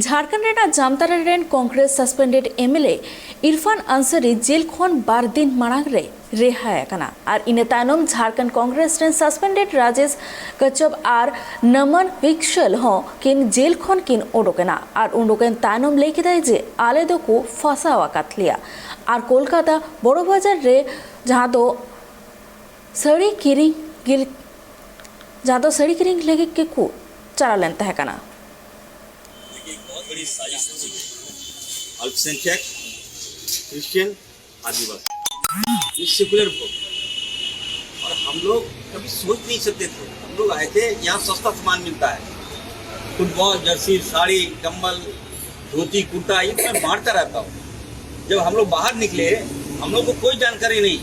झारखंड जामतारा रेन Congress suspended MLA Irfan Ansari jail खन 12 दिन मांग रे रेहाय कना और इन तायनम झारखंड कांग्रेस रेन सस्पेंडेड राजेश कच्छप और नमन विक्सल हो किन जेल खन किन ओडोकेना और उडोकेन तायनम लेकिदाय जे आले दो को फसावा कातलिया और कोलकाता बड़ो बाजार रे जहां दो सड़ी किरिंग लेगे के को चला लेनता है कना। एक बहुत बड़ी साजिश रची गई। अल्पसंख्यक, क्रिश्चियन, आदिवासी, ये सेकुलर वोट, और हम लोग कभी सोच नहीं सकते थे। हम लोग आए थे, यहाँ सस्ता सामान मिलता है, फुटबॉल, जर्सी, साड़ी, कंबल, धोती, कुर्ता, ये मैं बांटता रहता हूँ। जब हम लोग बाहर निकले, हम लोग को कोई जानकारी नहीं,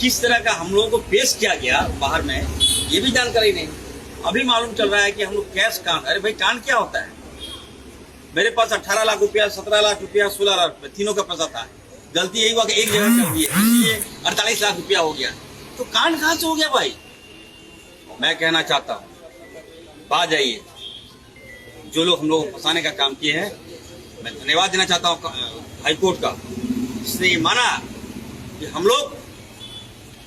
किस तरह का हम लोगों को पेश किया गया बाहर में, ये भी जानकारी नहीं। अभी मालूम चल रहा है कि हम लोग कैश कांड, अरे भाई कांड क्या होता है? मेरे पास 18 लाख रुपया, 17 लाख रुपया, 16 लाख रुपया, तीनों का पैसा था। गलती यही हुआ कि एक जगह चल गई है, इसलिए 48 लाख रुपया हो गया। तो कांड कहाँ से हो गया भाई? मैं कहना चाहता हूँ, बात जाइए, जो लोग हम लोग को फंसाने का काम किए हैं, मैं धन्यवाद देना चाहता हूँ हाईकोर्ट का, जिसने ये माना कि हम लोग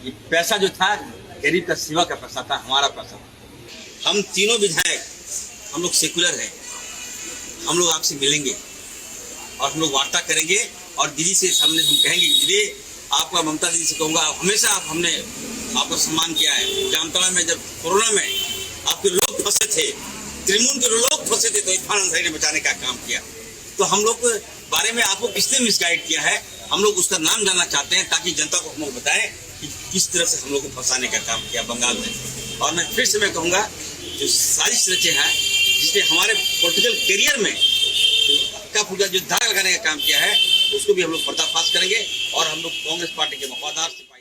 ये पैसा जो था गरीब का सेवा का पैसा था, हमारा पैसा। हम तीनों विधायक, हम लोग सेकुलर हैं, हम लोग आपसे मिलेंगे और हम लोग वार्ता करेंगे और दीदी से सामने हम कहेंगे, दीदी आपका, ममता दीदी से कहूँगा, हमेशा हमने आपको सम्मान किया है। जामताड़ा में जब कोरोना में आपके लोग फंसे थे, त्रिमुन के लोग फंसे थे, तो इरफान अंसारी ने बचाने का काम किया। तो हम लोग के बारे में आपको किसने मिसगाइड किया है, हम लोग उसका नाम जानना चाहते हैं, ताकि जनता को हम लोग बताएं कि किस तरह से हम लोग को फंसाने का काम किया बंगाल में। और मैं फिर से मैं कहूँगा, जो साजिश रचे हैं, जिसने हमारे पॉलिटिकल करियर में हल्का फुल्का जो धागा लगाने का काम किया है, उसको भी हम लोग पर्दाफाश करेंगे और हम लोग कांग्रेस पार्टी के वफादार सिपाही